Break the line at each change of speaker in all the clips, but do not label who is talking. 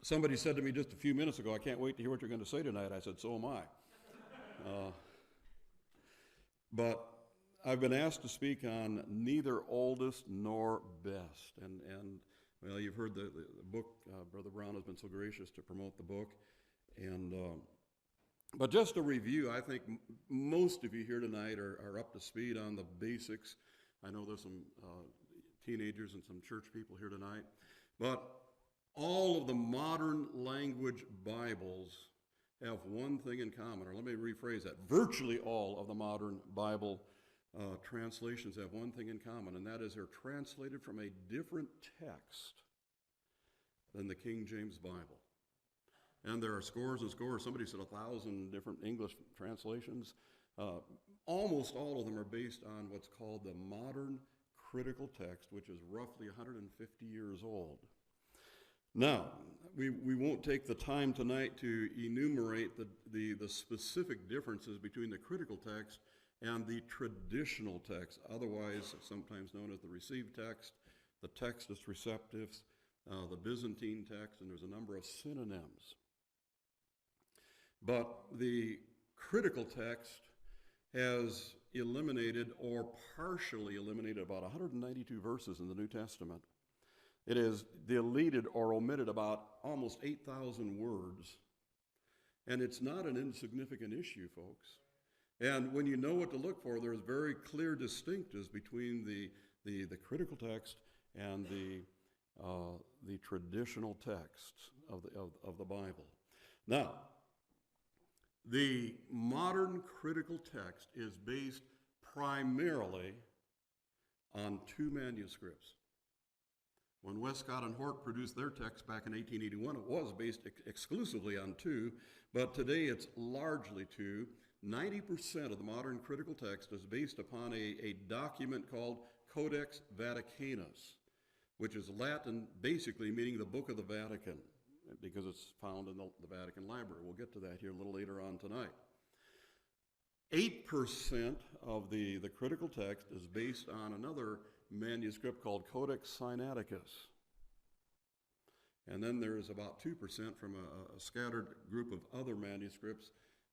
Somebody said to me just a few minutes ago, I can't wait to hear what you're going to say tonight. I said, so am I. But I've been asked to speak on neither oldest nor best. And well, you've heard the book. Brother Brown has been so gracious to promote the book. But just a review, I think most of you here tonight are up to speed on the basics. I know there's some teenagers and some church people here tonight. But all of the modern language Bibles have one thing in common, or let me rephrase that. Virtually all of the modern Bible translations have one thing in common, and that is they're translated from a different text than the King James Bible. And there are scores and scores. Somebody said 1,000 different English translations. Almost all of them are based on what's called the modern critical text, which is roughly 150 years old. Now, we won't take the time tonight to enumerate the specific differences between the critical text and the traditional text, otherwise sometimes known as the received text, the Textus Receptus, the Byzantine text, and there's a number of synonyms. But the critical text has eliminated or partially eliminated about 192 verses in the New Testament. It has deleted or omitted about almost 8,000 words. And it's not an insignificant issue, folks. And when you know what to look for, there's very clear distinctives between the critical text and the traditional text of the Bible. Now, the modern critical text is based primarily on two manuscripts. When Westcott and Hort produced their text back in 1881, it was based exclusively on two, but today it's largely two. 90% of the modern critical text is based upon a document called Codex Vaticanus, which is Latin, basically meaning the Book of the Vatican, because it's found in the Vatican Library. We'll get to that here a little later on tonight. 8% of the critical text is based on another manuscript called Codex Sinaíticus. And then there's about 2% from a scattered group of other manuscripts.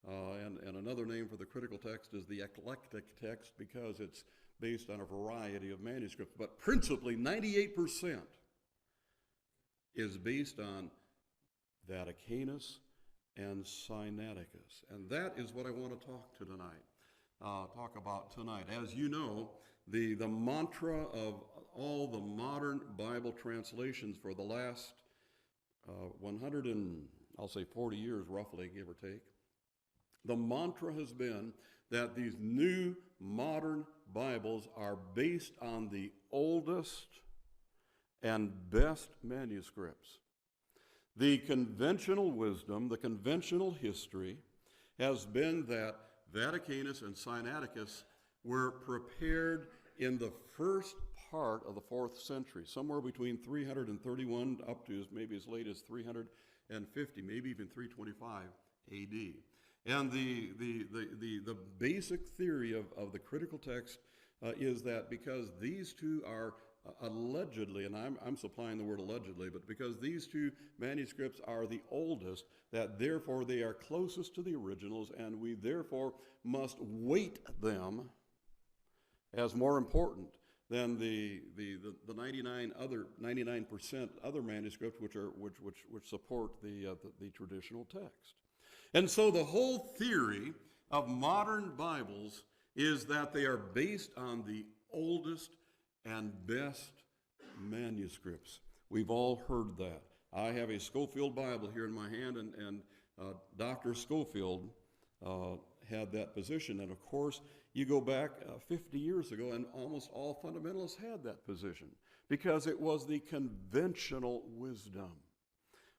And another name for the critical text is the eclectic text because it's based on a variety of manuscripts. But principally, 98% is based on Vaticanus and Sinaíticus. And that is what I want to talk about tonight. As you know, the mantra of all the modern Bible translations for the last 40 years roughly, give or take, the mantra has been that these new modern Bibles are based on the oldest and best manuscripts. The conventional wisdom, the conventional history has been that Vaticanus and Sinaíticus were prepared in the first part of the 4th century, somewhere between 331 up to maybe as late as 350, maybe even 325 AD. And the basic theory of the critical text is that because these two are allegedly, and I'm supplying the word allegedly, but because these two manuscripts are the oldest, that therefore they are closest to the originals, and we therefore must weight them as more important than the 99% other manuscripts which support the traditional text. And so the whole theory of modern Bibles is that they are based on the oldest and best manuscripts. We've all heard that. I have a Scofield Bible here in my hand, and Dr. Scofield had that position. And of course, you go back 50 years ago, and almost all fundamentalists had that position because it was the conventional wisdom.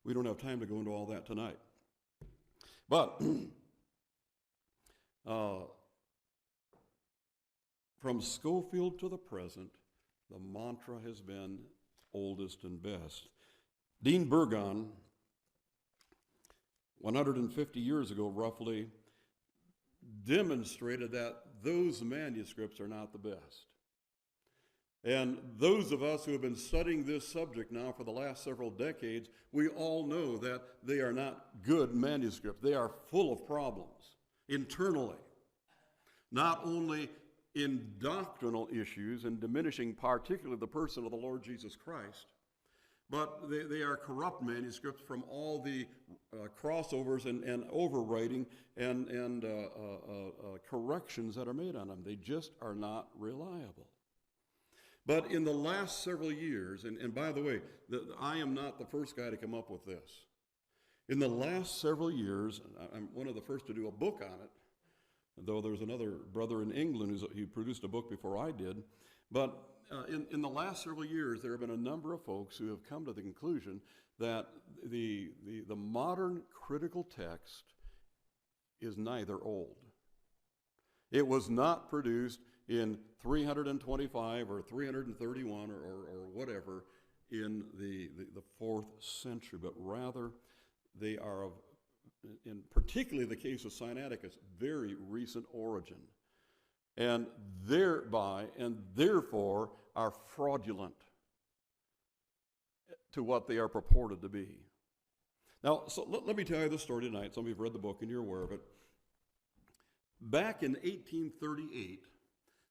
We don't have time to go into all that tonight. But from Scofield to the present, the mantra has been oldest and best. Dean Burgon, 150 years ago roughly, demonstrated that those manuscripts are not the best. And those of us who have been studying this subject now for the last several decades, we all know that they are not good manuscripts. They are full of problems internally, not only in doctrinal issues and diminishing particularly the person of the Lord Jesus Christ, but they are corrupt manuscripts from all the crossovers and overwriting and corrections that are made on them. They just are not reliable. But in the last several years, and by the way, I am not the first guy to come up with this. In the last several years, I'm one of the first to do a book on it, though there's another brother in England who produced a book before I did. But in the last several years, there have been a number of folks who have come to the conclusion that the modern critical text is neither old. It was not produced in 325 or 331 or whatever in the 4th century, but rather they are of, in particularly the case of Sinaiticus, very recent origin, and thereby and therefore are fraudulent to what they are purported to be. Now, so let me tell you this story tonight. Some of you have read the book and you're aware of it. Back in 1838,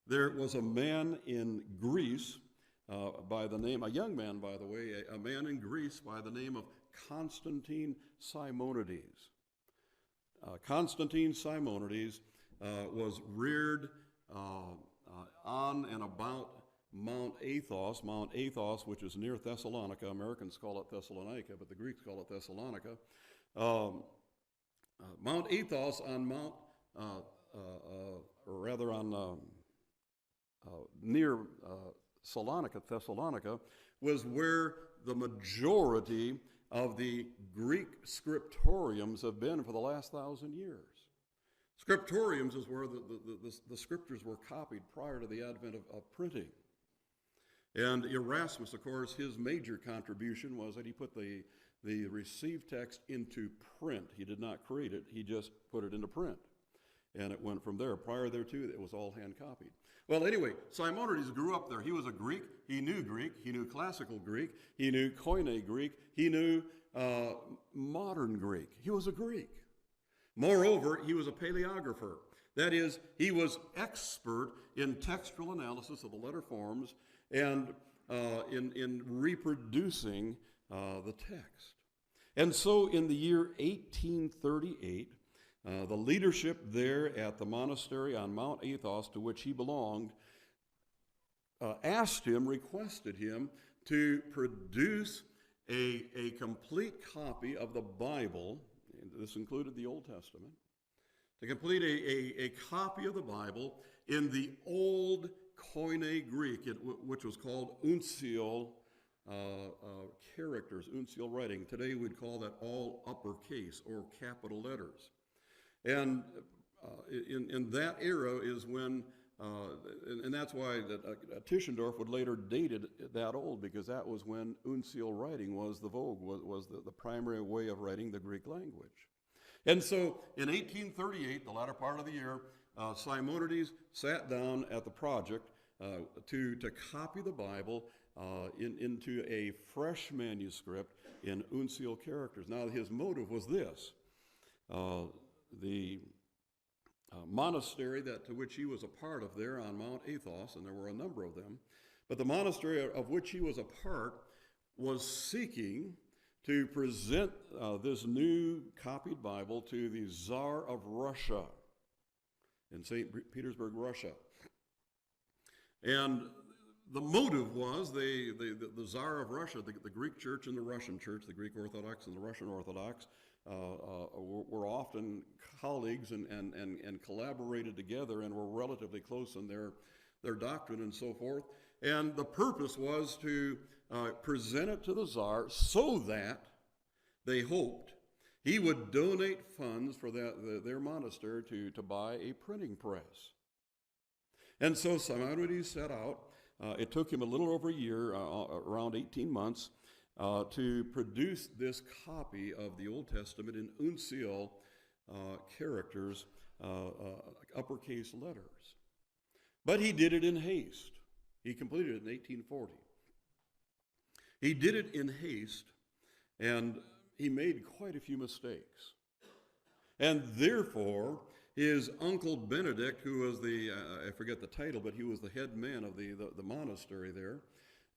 there was a man in Greece by the name, a young man, by the way, a man in Greece by the name of Constantine Simonides. Constantine Simonides was reared on and about Mount Athos, which is near Thessalonica. Americans call it Thessalonica, but the Greeks call it Thessalonica. Mount Athos on near Thessalonica, was where the majority of the Greek scriptoriums have been for the last 1,000 years. Scriptoriums is where the scriptures were copied prior to the advent of printing. And Erasmus, of course, his major contribution was that he put the received text into print. He did not create it, he just put it into print. And it went from there. Prior thereto, it was all hand copied. Well, anyway, Simonides grew up there. He was a Greek, he knew classical Greek, he knew Koine Greek, he knew modern Greek. He was a Greek. Moreover, he was a paleographer. That is, he was expert in textual analysis of the letter forms and in reproducing the text. And so in the year 1838, the leadership there at the monastery on Mount Athos, to which he belonged, requested him to produce a complete copy of the Bible. This included the Old Testament. To complete a copy of the Bible in the old Koine Greek, which was called uncial characters, uncial writing. Today we'd call that all uppercase or capital letters. And in that era is when, and that's why Tischendorf would later date it that old, because that was when uncial writing was the vogue, was the primary way of writing the Greek language. And so in 1838, the latter part of the year, Simonides sat down at the project to copy the Bible into a fresh manuscript in uncial characters. Now his motive was this. The monastery to which he was a part of there on Mount Athos, and there were a number of them, but the monastery of which he was a part was seeking to present this new copied Bible to the Tsar of Russia in St. Petersburg, Russia. And the motive was the Tsar of Russia, the Greek church and the Russian church, the Greek Orthodox and the Russian Orthodox, were often colleagues and collaborated together and were relatively close in their doctrine and so forth. And the purpose was to present it to the Tsar so that they hoped he would donate funds for their monastery to buy a printing press. And so Simonides set out. It took him a little over a year, around 18 months, to produce this copy of the Old Testament in uncial characters, uppercase letters. But he did it in haste. He completed it in 1840. He did it in haste, and he made quite a few mistakes. And therefore, his uncle Benedict, who was I forget the title, but he was the head man of the monastery there,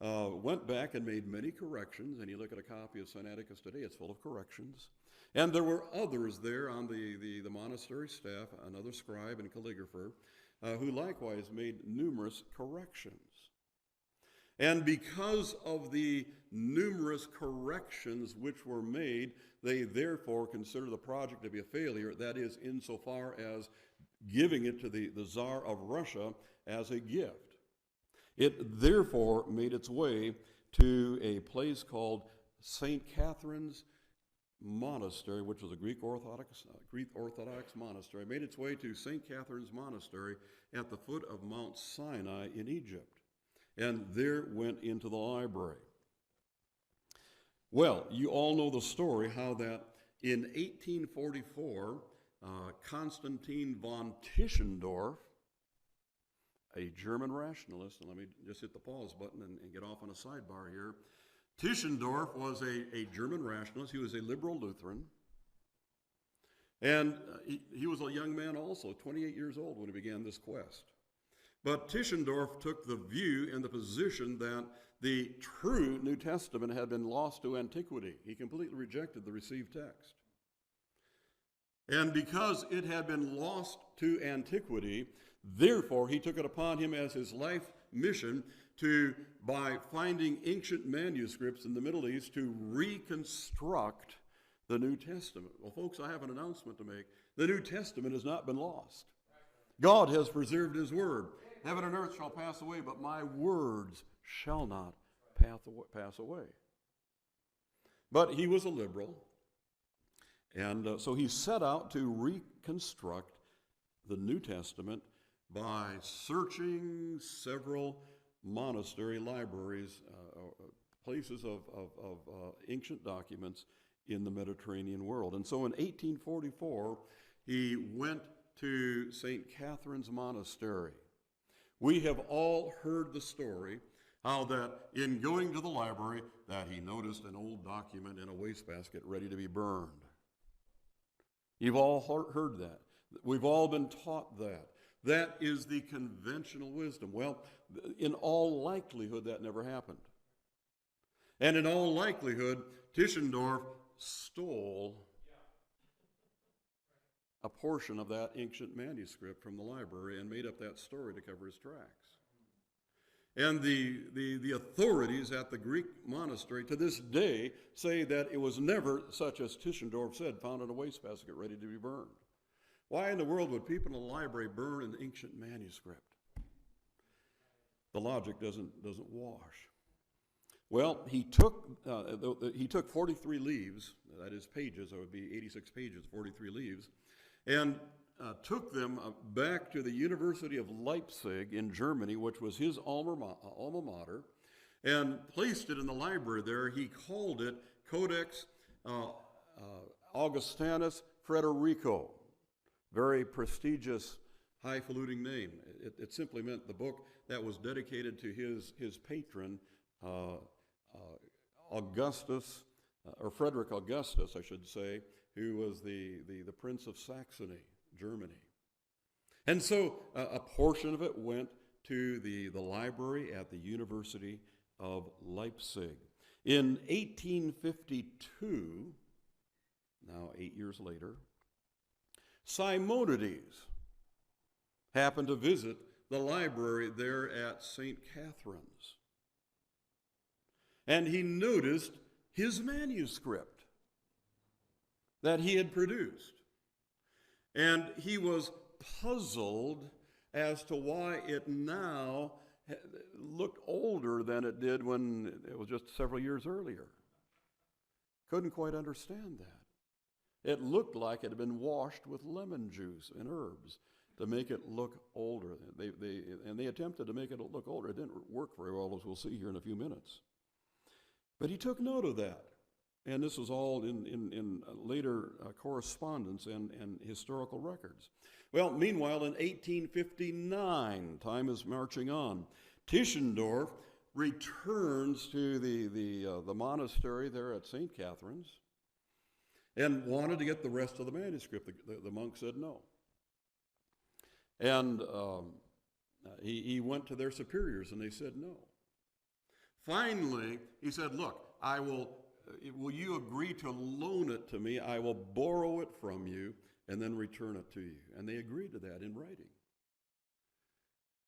went back and made many corrections. And you look at a copy of Sinaiticus today, it's full of corrections. And there were others there on the monastery staff, another scribe and calligrapher, who likewise made numerous corrections. And because of the numerous corrections which were made, they therefore consider the project to be a failure, that is, insofar as giving it to the Tsar of Russia as a gift. It therefore made its way to a place called St. Catherine's Monastery, which was a Greek Orthodox monastery. It made its way to St. Catherine's Monastery at the foot of Mount Sinai in Egypt. And there went into the library. Well, you all know the story, how that in 1844, Constantine von Tischendorf, a German rationalist, and let me just hit the pause button and get off on a sidebar here. Tischendorf was a German rationalist. He was a liberal Lutheran. And he was a young man also, 28 years old when he began this quest. But Tischendorf took the view and the position that the true New Testament had been lost to antiquity. He completely rejected the received text. And because it had been lost to antiquity, therefore he took it upon him as his life mission to, by finding ancient manuscripts in the Middle East, to reconstruct the New Testament. Well, folks, I have an announcement to make. The New Testament has not been lost. God has preserved his word. Heaven and earth shall pass away, but my words shall not pass away. But he was a liberal, and so he set out to reconstruct the New Testament by searching several monastery libraries, places of ancient documents in the Mediterranean world. And so in 1844, he went to St. Catherine's Monastery. We have all heard the story, how that in going to the library, that he noticed an old document in a wastebasket ready to be burned. You've all heard that. We've all been taught that. That is the conventional wisdom. Well, in all likelihood, that never happened. And in all likelihood, Tischendorf stole a portion of that ancient manuscript from the library and made up that story to cover his tracks. And the authorities at the Greek monastery to this day say that it was never, such as Tischendorf said, found in a wastebasket ready to be burned. Why in the world would people in a library burn an ancient manuscript? The logic doesn't wash. Well, he took 43 leaves, that is pages, that would be 86 pages, 43 leaves, and took them back to the University of Leipzig in Germany, which was his alma mater, and placed it in the library there. He called it Codex Augustinus Frederico. Very prestigious, highfalutin name. It simply meant the book that was dedicated to his patron, Augustus, or Frederick Augustus, I should say, who was the Prince of Saxony, Germany. And so a portion of it went to the library at the University of Leipzig. In 1852, now 8 years later, Simonides happened to visit the library there at St. Catherine's. And he noticed his manuscript that he had produced. And he was puzzled as to why it now looked older than it did when it was just several years earlier. Couldn't quite understand that. It looked like it had been washed with lemon juice and herbs to make it look older. They attempted to make it look older. It didn't work very well, as we'll see here in a few minutes. But he took note of that. And this was all in later correspondence and historical records. Well, meanwhile, in 1859, time is marching on, Tischendorf returns to the monastery there at St. Catherine's and wanted to get the rest of the manuscript. The monk said no. And he went to their superiors, and they said no. Finally, he said, look, will you agree to loan it to me? I will borrow it from you and then return it to you. And they agreed to that in writing.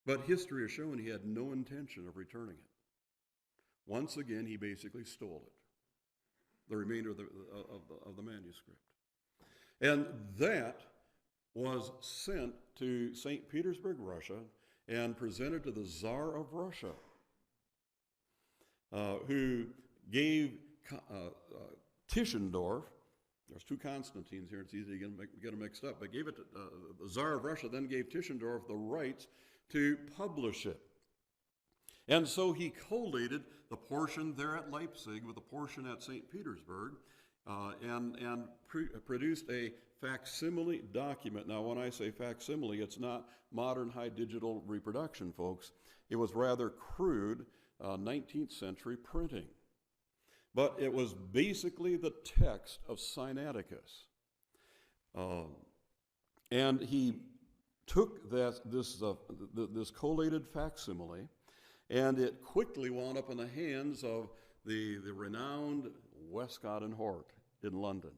But history has shown he had no intention of returning it. Once again, he basically stole it, the remainder of the manuscript. And that was sent to St. Petersburg, Russia, and presented to the Tsar of Russia, who gave Tischendorf, there's two Constantines here, it's easy to get them mixed up, but gave it to the Tsar of Russia, then gave Tischendorf the rights to publish it. And so he collated the portion there at Leipzig with the portion at St. Petersburg, and produced a facsimile document. Now, when I say facsimile, it's not modern high digital reproduction, folks. It was rather crude 19th century printing. But it was basically the text of Sinaiticus. And he took this collated facsimile, and it quickly wound up in the hands of the renowned Westcott and Hort in London,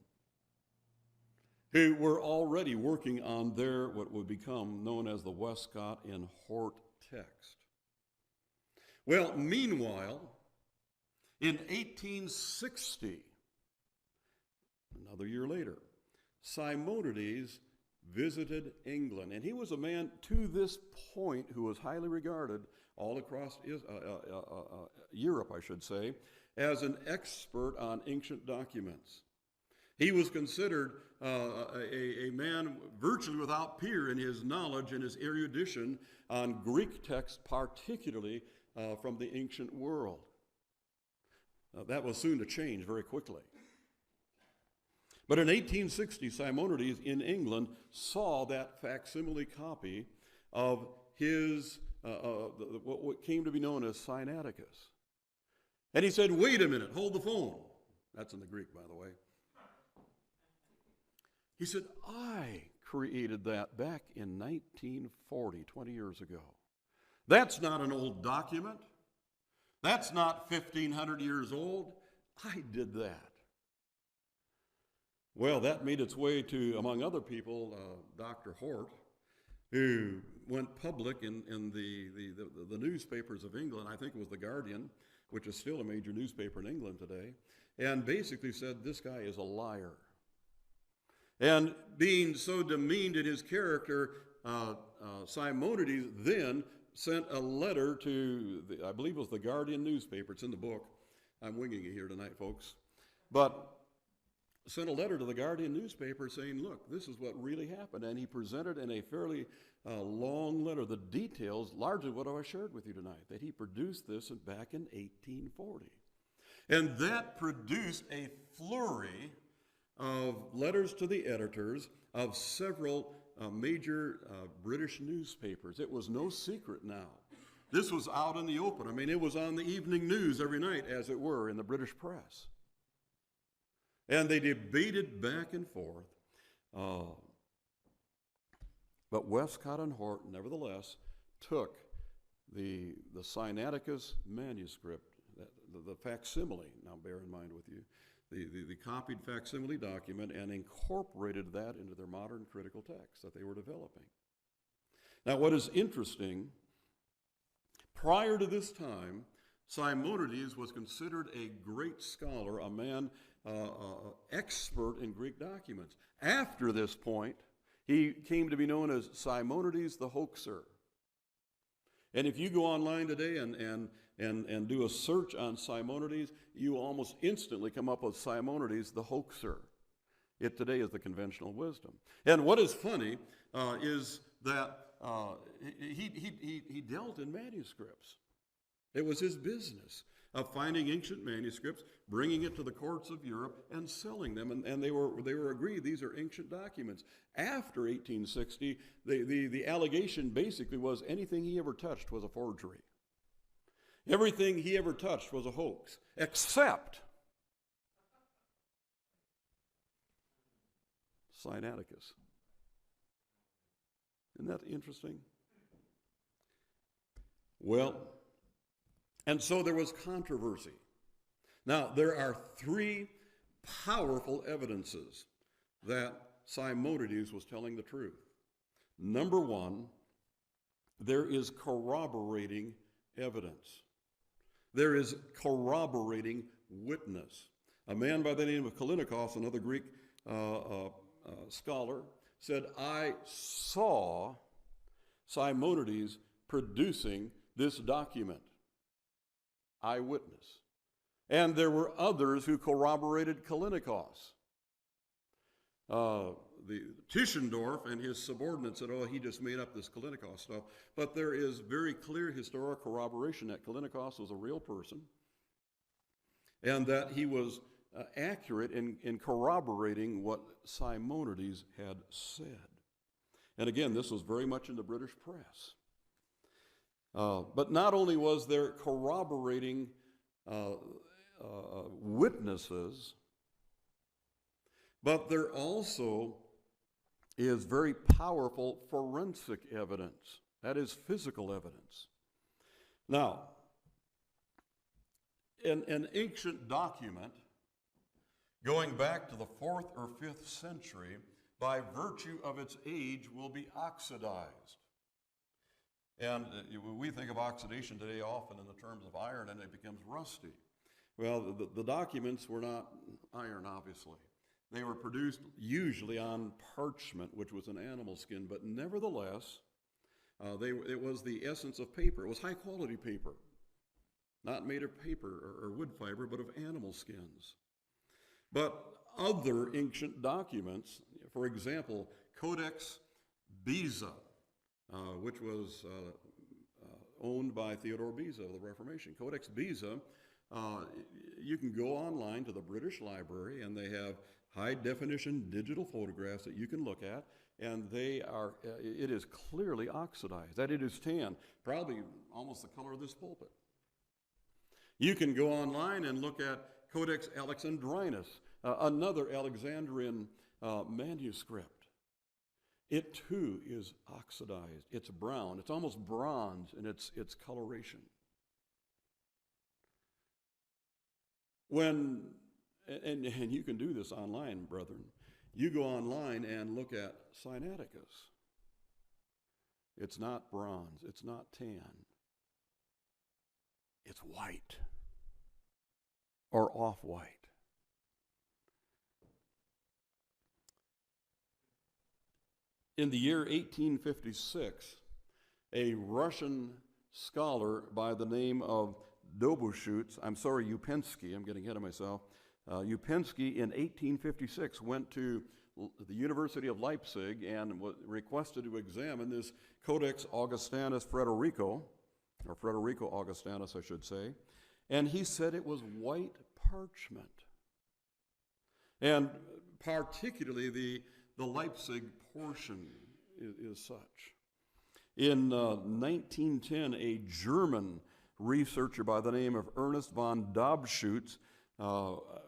who were already working on their, what would become known as the Westcott and Hort text. Well, meanwhile, in 1860, another year later, Simonides visited England. And he was a man to this point who was highly regarded all across Europe, I should say, as an expert on ancient documents. He was considered a man virtually without peer in his knowledge and his erudition on Greek texts, particularly from the ancient world. That was soon to change very quickly. But in 1860, Simonides in England saw that facsimile copy of his, what came to be known as Sinaiticus. And he said, wait a minute, hold the phone. That's in the Greek, by the way. He said, I created that back in 1940, 20 years ago. That's not an old document. That's not 1,500 years old. I did that. Well, that made its way to, among other people, Dr. Hort, who went public in the newspapers of England. I think it was The Guardian, which is still a major newspaper in England today, and basically said, this guy is a liar. And being so demeaned in his character, Simonides then sent a letter to, I believe it was the Guardian newspaper. It's in the book. I'm winging it here tonight, folks. But sent a letter to the Guardian newspaper saying, look, this is what really happened. And he presented in a fairly long letter the details, largely what I shared with you tonight, that he produced this back in 1840. And that produced a flurry of letters to the editors of several major British newspapers. It was no secret now. This was out in the open. I mean, it was on the evening news every night, as it were, in the British press. And they debated back and forth. But Westcott and Hort, nevertheless, took the Sinaiticus manuscript, the facsimile, now bear in mind with you, the copied facsimile document, and incorporated that into their modern critical text that they were developing. Now, what is interesting, prior to this time, Simonides was considered a great scholar, a man expert in Greek documents. After this point, he came to be known as Simonides the Hoaxer. And if you go online today and do a search on Simonides, you almost instantly come up with Simonides the Hoaxer. It today is the conventional wisdom. And what is funny is that he dealt in manuscripts. It was his business of finding ancient manuscripts, bringing it to the courts of Europe, and selling them. And they were agreed these are ancient documents. After 1860, the allegation basically was anything he ever touched was a forgery. Everything he ever touched was a hoax, except Sinaiticus. Isn't that interesting? Well, and so there was controversy. Now, there are three powerful evidences that Simonides was telling the truth. Number one, there is corroborating evidence. There is corroborating witness. A man by the name of Callinicos, another Greek scholar, said, I saw Simonides producing this document. Eyewitness. And there were others who corroborated Callinicos. The Tischendorf and his subordinates said, oh, he just made up this Callinicos stuff. But there is very clear historic corroboration that Callinicos was a real person and that he was accurate in corroborating what Simonides had said. And again, this was very much in the British press. But not only was there corroborating witnesses, but there also is very powerful forensic evidence. That is physical evidence. Now, an ancient document going back to the 4th or 5th century, by virtue of its age, will be oxidized. And we think of oxidation today often in the terms of iron, and it becomes rusty. Well, the documents were not iron, obviously. They were produced usually on parchment, which was an animal skin, but nevertheless, it was the essence of paper. It was high-quality paper, not made of paper or wood fiber, but of animal skins. But other ancient documents, for example, Codex Beza, which was owned by Theodore Beza of the Reformation. Codex Beza, you can go online to the British Library, and they have high-definition digital photographs that you can look at, and it is clearly oxidized. That it is tan, probably almost the color of this pulpit. You can go online and look at Codex Alexandrinus, another Alexandrian manuscript. It too is oxidized. It's brown. It's almost bronze in its coloration. And you can do this online, brethren. You go online and look at Sinaiticus. It's not bronze. It's not tan. It's white or off-white. In the year 1856, a Russian scholar by the name of Upensky, I'm getting ahead of myself. Upensky in 1856 went to the University of Leipzig and was requested to examine this Codex Augustinus Frederico, or Frederico Augustinus, I should say, and he said it was white parchment. And particularly the Leipzig portion is such. In 1910, a German researcher by the name of Ernest von Dobschutz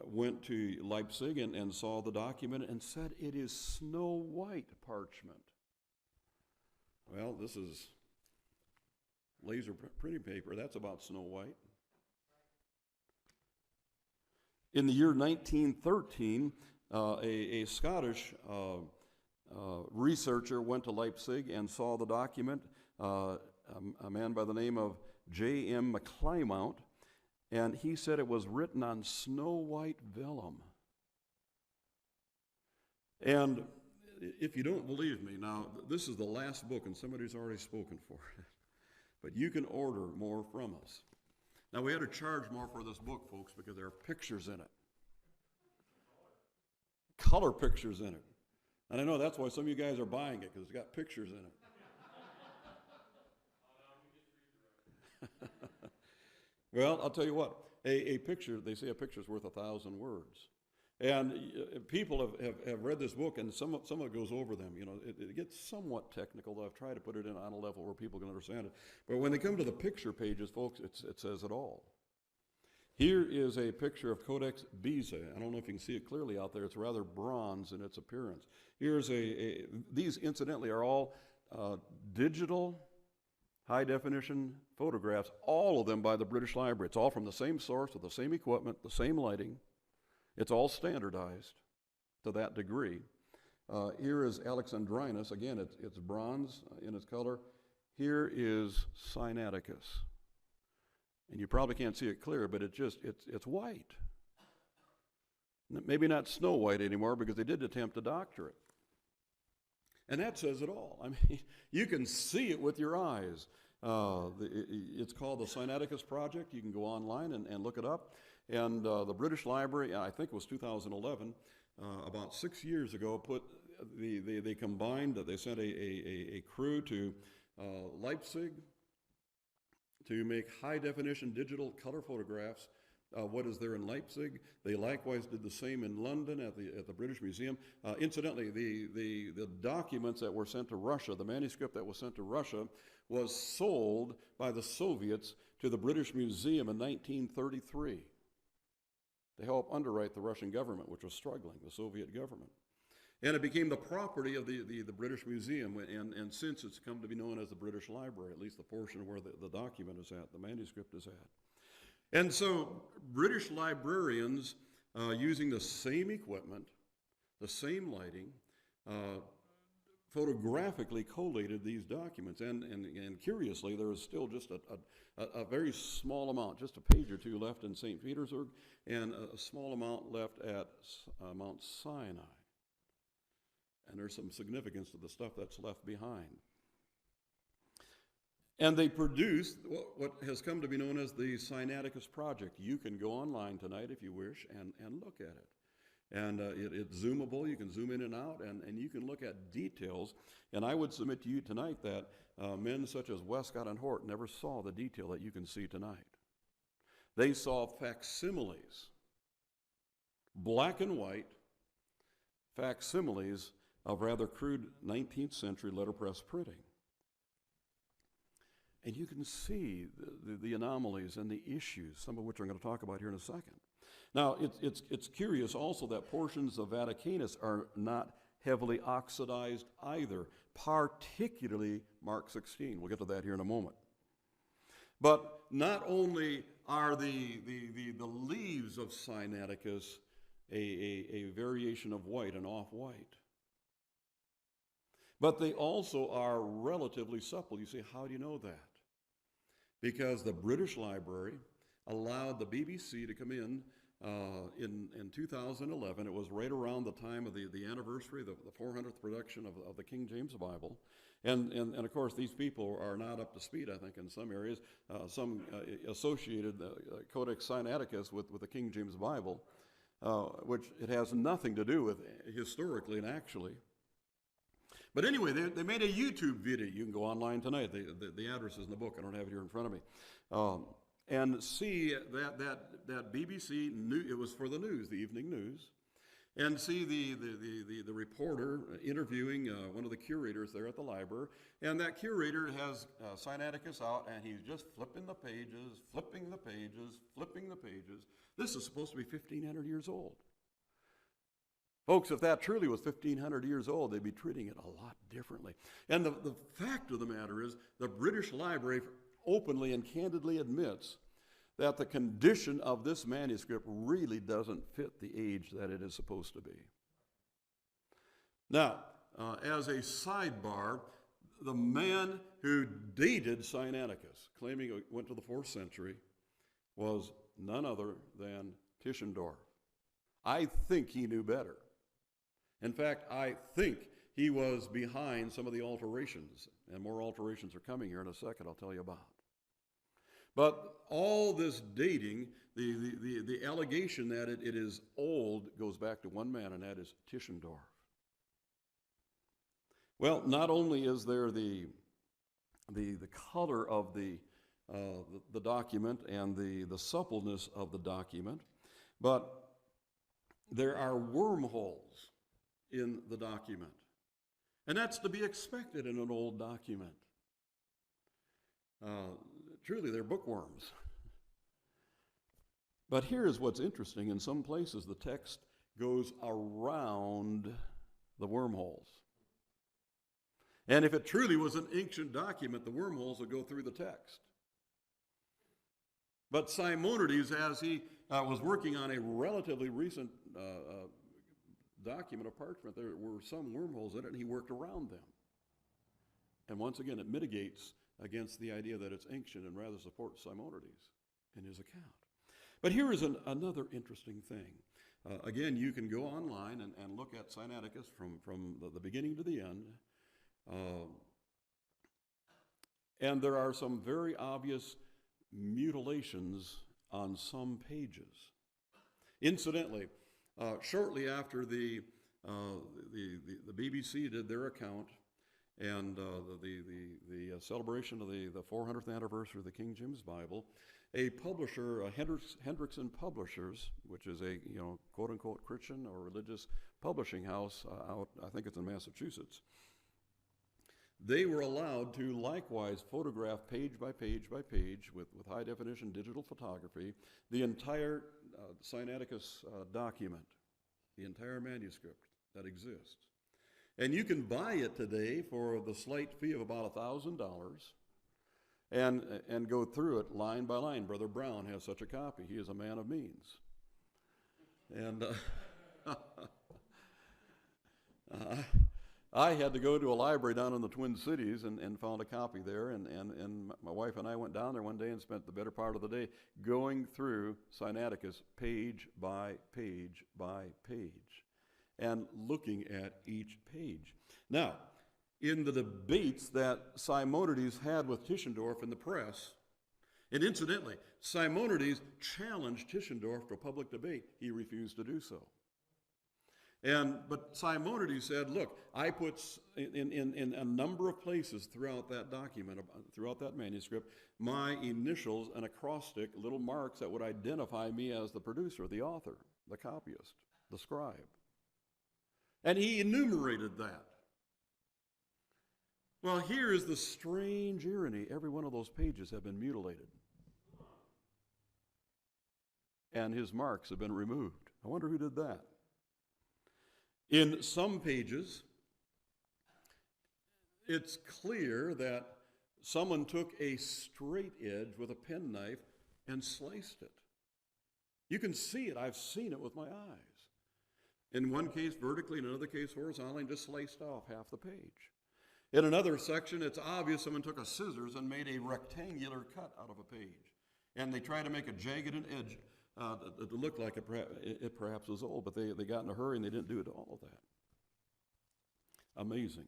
went to Leipzig and saw the document and said it is snow white parchment. Well, this is laser printing paper. That's about snow white. In the year 1913, a Scottish researcher went to Leipzig and saw the document, a man by the name of J.M. McClymount, and he said it was written on snow white vellum. And if you don't believe me, now this is the last book, and somebody's already spoken for it, but you can order more from us. Now, we had to charge more for this book, folks, because there are pictures in it. Color pictures in it. And I know that's why some of you guys are buying it, because it's got pictures in it. Well, I'll tell you what, a picture, they say a picture's worth 1,000 words. And people have read this book, and some of it goes over them. You know, it gets somewhat technical, though I've tried to put it in on a level where people can understand it. But when they come to the picture pages, folks, it says it all. Here is a picture of Codex Bezae. I don't know if you can see it clearly out there. It's rather bronze in its appearance. Here's these incidentally are all digital, high-definition photographs, all of them by the British Library. It's all from the same source with the same equipment, the same lighting. It's all standardized to that degree. Here is Alexandrinus. Again, it's bronze in its color. Here is Sinaiticus. And you probably can't see it clear, but it's white. Maybe not snow white anymore, because they did attempt to doctor it. And that says it all. I mean, you can see it with your eyes. It's called the Sinaiticus Project. You can go online and look it up. And the British Library, I think it was 2011, about 6 years ago, they combined, they sent a crew to Leipzig to make high-definition digital color photographs what is there in Leipzig. They likewise did the same in London at the British Museum. Incidentally, the documents that were sent to Russia, the manuscript that was sent to Russia, was sold by the Soviets to the British Museum in 1933 to help underwrite the Russian government, which was struggling, the Soviet government. And it became the property of the British Museum, and since it's come to be known as the British Library, at least the portion where the document is at, the manuscript is at. And so British librarians, using the same equipment, the same lighting, photographically collated these documents. And curiously, there is still just a very small amount, just a page or two left in St. Petersburg, and a small amount left at Mount Sinai. And there's some significance to the stuff that's left behind. And they produced what has come to be known as the Sinaiticus Project. You can go online tonight if you wish and look at it. And it's zoomable. You can zoom in and out, and you can look at details. And I would submit to you tonight that men such as Westcott and Hort never saw the detail that you can see tonight. They saw facsimiles, black and white facsimiles of rather crude 19th century letterpress printing. And you can see the anomalies and the issues, some of which I'm going to talk about here in a second. Now, it's curious also that portions of Vaticanus are not heavily oxidized either, particularly Mark 16. We'll get to that here in a moment. But not only are the leaves of Sinaiticus a variation of white, an off-white, but they also are relatively supple. You say, how do you know that? Because the British Library allowed the BBC to come in 2011. It was right around the time of the anniversary, the 400th production of the King James Bible. And of course, these people are not up to speed, I think, in some areas. Some associated Codex Sinaiticus with the King James Bible, which it has nothing to do with historically and actually. But anyway, they made a YouTube video. You can go online tonight. The address is in the book. I don't have it here in front of me. And see that BBC news. It was for the news, the evening news. And see the reporter interviewing one of the curators there at the library. And that curator has Sinaiticus out, and he's just flipping the pages, flipping the pages, flipping the pages. This is supposed to be 1,500 years old. Folks, if that truly was 1,500 years old, they'd be treating it a lot differently. And the fact of the matter is, the British Library openly and candidly admits that the condition of this manuscript really doesn't fit the age that it is supposed to be. Now, as a sidebar, the man who dated Sinaiticus, claiming it went to the 4th century, was none other than Tischendorf. I think he knew better. In fact, I think he was behind some of the alterations, and more alterations are coming here in a second, I'll tell you about. But all this dating, the allegation that it is old goes back to one man, and that is Tischendorf. Well, not only is there the color of the document and the suppleness of the document, but there are wormholes in the document. And that's to be expected in an old document. Truly, they're bookworms. But here's what's interesting. In some places, the text goes around the wormholes. And if it truly was an ancient document, the wormholes would go through the text. But Simonides, as he was working on a relatively recent document of parchment, there were some wormholes in it, and he worked around them. And once again, it mitigates against the idea that it's ancient and rather supports Simonides in his account. But here is another interesting thing. Again, you can go online and look at Sinaiticus from the beginning to the end. And there are some very obvious mutilations on some pages. Incidentally, shortly after the BBC did their account and the celebration of the 400th anniversary of the King James Bible, a publisher, Hendrickson Publishers, which is a quote-unquote Christian or religious publishing house out, I think it's in Massachusetts, they were allowed to likewise photograph page by page by page with high-definition digital photography the entire Sinaiticus document, the entire manuscript that exists. And you can buy it today for the slight fee of about $1,000 and go through it line by line. Brother Brown has such a copy. He is a man of means. And I had to go to a library down in the Twin Cities and found a copy there, and my wife and I went down there one day and spent the better part of the day going through Sinaiticus page by page by page and looking at each page. Now, in the debates that Simonides had with Tischendorf in the press, and incidentally, Simonides challenged Tischendorf to a public debate. He refused to do so. But Simonides said, look, I put in a number of places throughout that document, throughout that manuscript, my initials and acrostic little marks that would identify me as the producer, the author, the copyist, the scribe. And he enumerated that. Well, here is the strange irony. Every one of those pages have been mutilated. And his marks have been removed. I wonder who did that. In some pages, it's clear that someone took a straight edge with a penknife and sliced it. You can see it. I've seen it with my eyes. In one case vertically, in another case horizontally, and just sliced off half the page. In another section, it's obvious someone took a scissors and made a rectangular cut out of a page. And they tried to make a jagged edge to look like it perhaps was old, but they got in a hurry and they didn't do all of that. Amazing.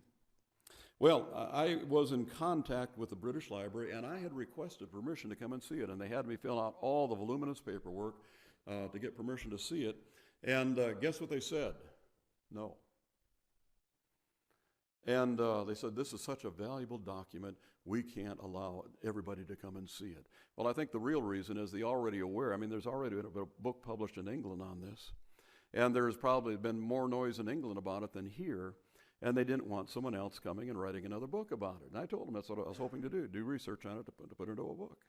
Well, I was in contact with the British Library, and I had requested permission to come and see it, and they had me fill out all the voluminous paperwork to get permission to see it. And guess what they said? No. And they said, this is such a valuable document, we can't allow everybody to come and see it. Well, I think the real reason is they're already aware. I mean, there's already been a book published in England on this, and there's probably been more noise in England about it than here, and they didn't want someone else coming and writing another book about it. And I told them that's what I was hoping to do research on it to put into a book.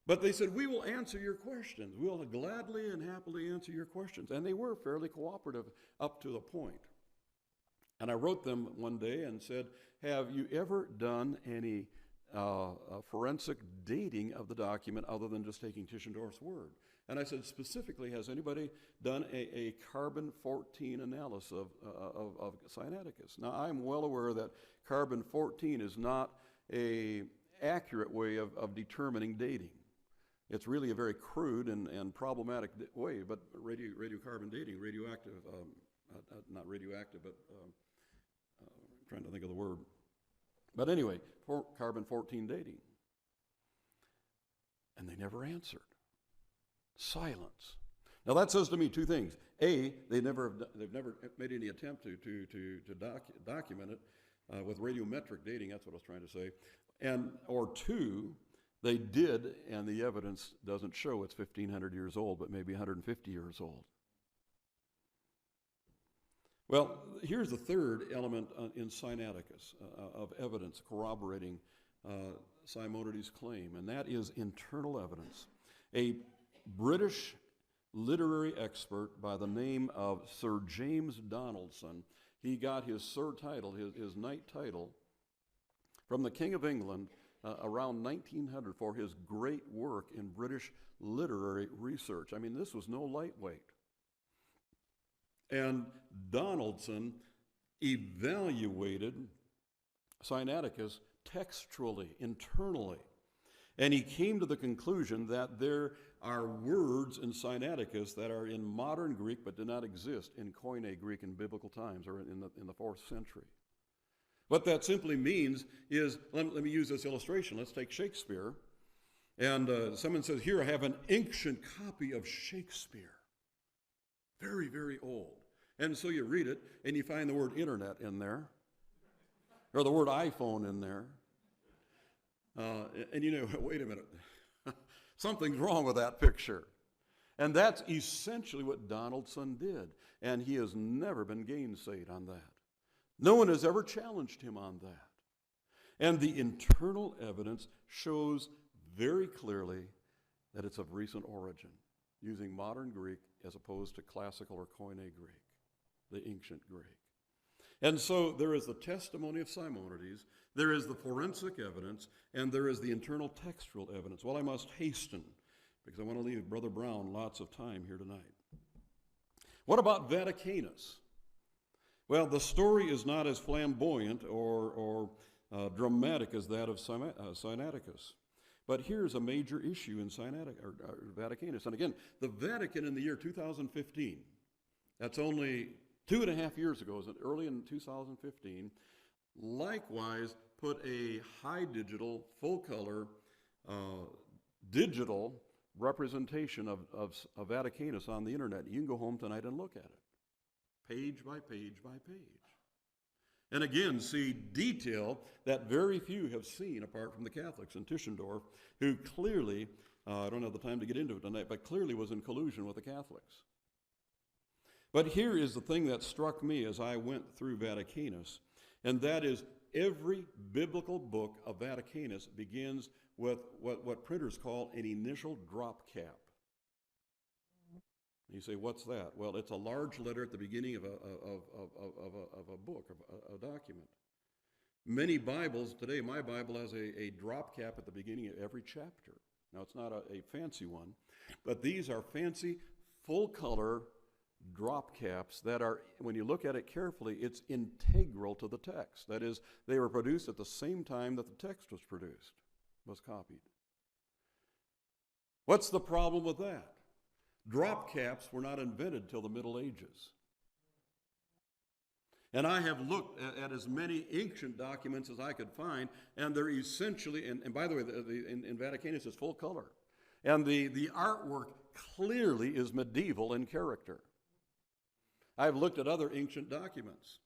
But they said, we will answer your questions. We'll gladly and happily answer your questions. And they were fairly cooperative up to the point. And I wrote them one day and said, have you ever done any forensic dating of the document other than just taking Tischendorf's word? And I said, specifically, has anybody done a carbon-14 analysis of Sinaiticus? Now, I'm well aware that carbon-14 is not an accurate way of determining dating. It's really a very crude and problematic way, but radiocarbon dating, radioactive, not radioactive, but I'm trying to think of the word. But anyway, carbon-14 dating. And they never answered. Silence. Now that says to me two things. A, they've never made any attempt to document it with radiometric dating, that's what I was trying to say. Or two, they did, and the evidence doesn't show it's 1,500 years old, but maybe 150 years old. Well, here's the third element in Sinaiticus of evidence corroborating Simonides' claim, and that is internal evidence. A British literary expert by the name of Sir James Donaldson, he got his Sir title, his knight title, from the King of England around 1900 for his great work in British literary research. I mean, this was no lightweight. And Donaldson evaluated Sinaiticus textually, internally. And he came to the conclusion that there are words in Sinaiticus that are in modern Greek but do not exist in Koine Greek in biblical times or in the 4th century. What that simply means is, let me use this illustration. Let's take Shakespeare. And someone says, here I have an ancient copy of Shakespeare. Very, very old. And so you read it, and you find the word internet in there, or the word iPhone in there. And you know, wait a minute. Something's wrong with that picture. And that's essentially what Donaldson did. And he has never been gainsaid on that. No one has ever challenged him on that. And the internal evidence shows very clearly that it's of recent origin, using modern Greek as opposed to classical or Koine Greek, the ancient Greek. And so there is the testimony of Simonides, there is the forensic evidence, and there is the internal textual evidence. Well, I must hasten, because I want to leave Brother Brown lots of time here tonight. What about Vaticanus? Well, the story is not as flamboyant or dramatic as that of Sinaiticus. But here's a major issue in Vaticanus. And again, the Vatican in the year 2015, that's only 2.5 years ago, early in 2015, likewise put a high digital, full color, digital representation of Vaticanus on the internet. You can go home tonight and look at it, page by page by page. And again, see detail that very few have seen apart from the Catholics in Tischendorf, who clearly, I don't have the time to get into it tonight, but clearly was in collusion with the Catholics. But here is the thing that struck me as I went through Vaticanus, and that is every biblical book of Vaticanus begins with what printers call an initial drop cap. You say, what's that? Well, it's a large letter at the beginning of a book, of a document. Many Bibles, today my Bible has a drop cap at the beginning of every chapter. Now, it's not a fancy one, but these are fancy, full-color drop caps that are, when you look at it carefully, it's integral to the text. That is, they were produced at the same time that the text was produced, was copied. What's the problem with that? Drop caps were not invented till the Middle Ages. And I have looked at as many ancient documents as I could find, and they're essentially, and by the way, in Vaticanus it's full color. And the artwork clearly is medieval in character. I've looked at other ancient documents,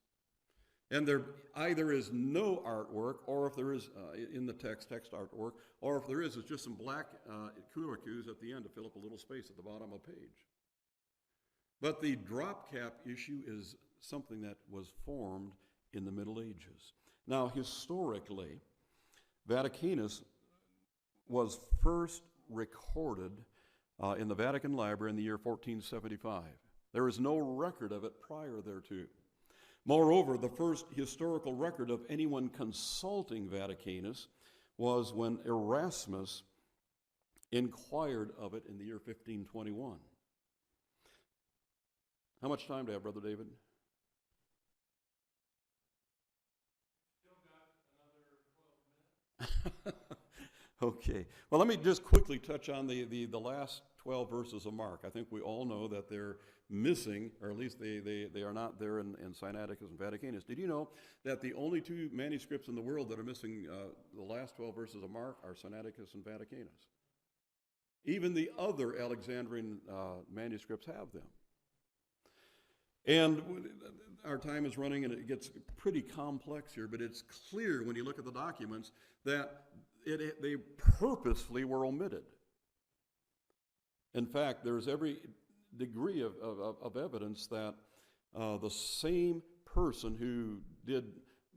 and there either is no artwork, or if there is in the text artwork, or if there is, it's just some black curlicues at the end to fill up a little space at the bottom of a page. But the drop cap issue is something that was formed in the Middle Ages. Now, historically, Vaticanus was first recorded in the Vatican Library in the year 1475. There is no record of it prior thereto. Moreover, the first historical record of anyone consulting Vaticanus was when Erasmus inquired of it in the year 1521. How much time do I have, Brother David? Still got another 12 minutes. Okay. Well, let me just quickly touch on the last 12 verses of Mark. I think we all know that they're missing, or at least they are not there in Sinaiticus and Vaticanus. Did you know that the only two manuscripts in the world that are missing the last 12 verses of Mark are Sinaiticus and Vaticanus? Even the other Alexandrian manuscripts have them. And our time is running, and it gets pretty complex here, but it's clear when you look at the documents that they purposefully were omitted. In fact, there's every degree of evidence that the same person who did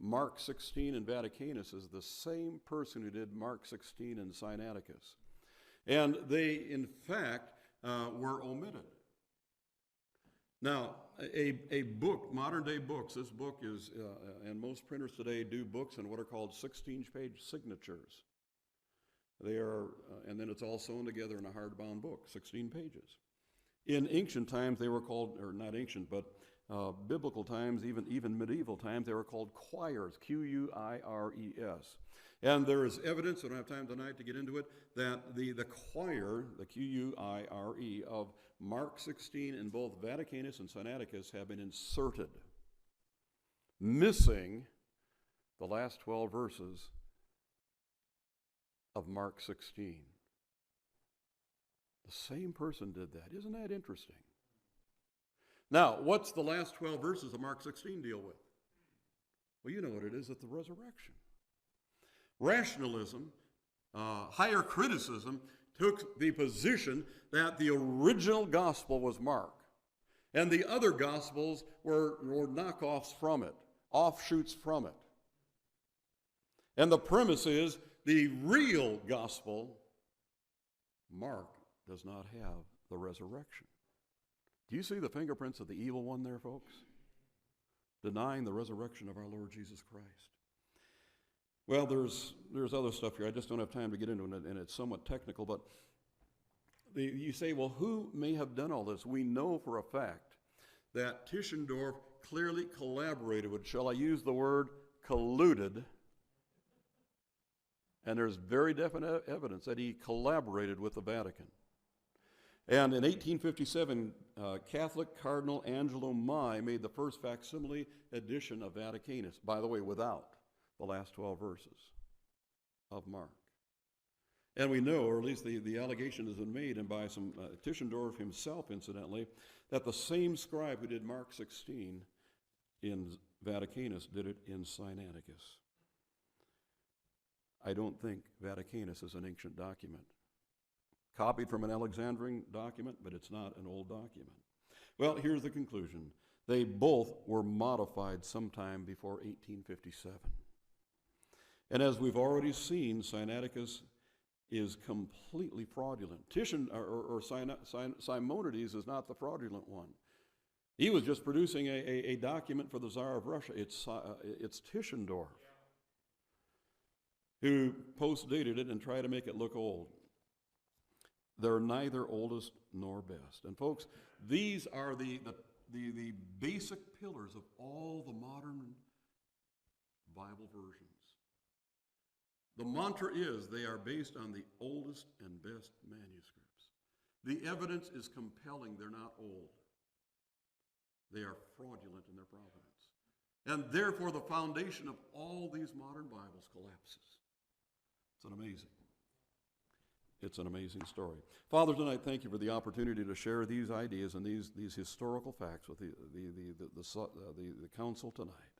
Mark 16 in Vaticanus is the same person who did Mark 16 in Sinaiticus. And they, in fact, were omitted. Now, a book, modern day books, this book is, and most printers today do books in what are called 16-page signatures. They are, and then it's all sewn together in a hardbound book, 16 pages. In ancient times, they were called, or not ancient, but biblical times, even medieval times, they were called quires, Q-U-I-R-E-S. And there is evidence, I don't have time tonight to get into it, that the quire, the Q-U-I-R-E, of Mark 16 in both Vaticanus and Sinaiticus have been inserted, missing the last 12 verses of Mark 16. The same person did that. Isn't that interesting? Now, what's the last 12 verses of Mark 16 deal with? Well, you know what it is, it's the resurrection. Rationalism, higher criticism, took the position that the original gospel was Mark, and the other gospels were knockoffs from it, offshoots from it. And the premise is the real gospel, Mark, does not have the resurrection. Do you see the fingerprints of the evil one there, folks? Denying the resurrection of our Lord Jesus Christ. Well, there's other stuff here. I just don't have time to get into it, and it's somewhat technical, but you say, well, who may have done all this? We know for a fact that Tischendorf clearly collaborated with, shall I use the word, colluded, and there's very definite evidence that he collaborated with the Vatican. And in 1857, Catholic Cardinal Angelo Mai made the first facsimile edition of Vaticanus, by the way, without the last 12 verses of Mark. And we know, or at least the allegation has been made, and by some Tischendorf himself, incidentally, that the same scribe who did Mark 16 in Vaticanus did it in Sinaiticus. I don't think Vaticanus is an ancient document. Copied from an Alexandrian document, but it's not an old document. Well, here's the conclusion. They both were modified sometime before 1857. And as we've already seen, Sinaiticus is completely fraudulent. Simonides is not the fraudulent one. He was just producing a document for the Tsar of Russia. It's Tischendorf who post-dated it and tried to make it look old. They're neither oldest nor best. And folks, these are the basic pillars of all the modern Bible versions. The mantra is they are based on the oldest and best manuscripts. The evidence is compelling. They're not old. They are fraudulent in their provenance. And therefore, the foundation of all these modern Bibles collapses. It's an amazing story. Father, tonight, thank you for the opportunity to share these ideas and these historical facts with the council tonight.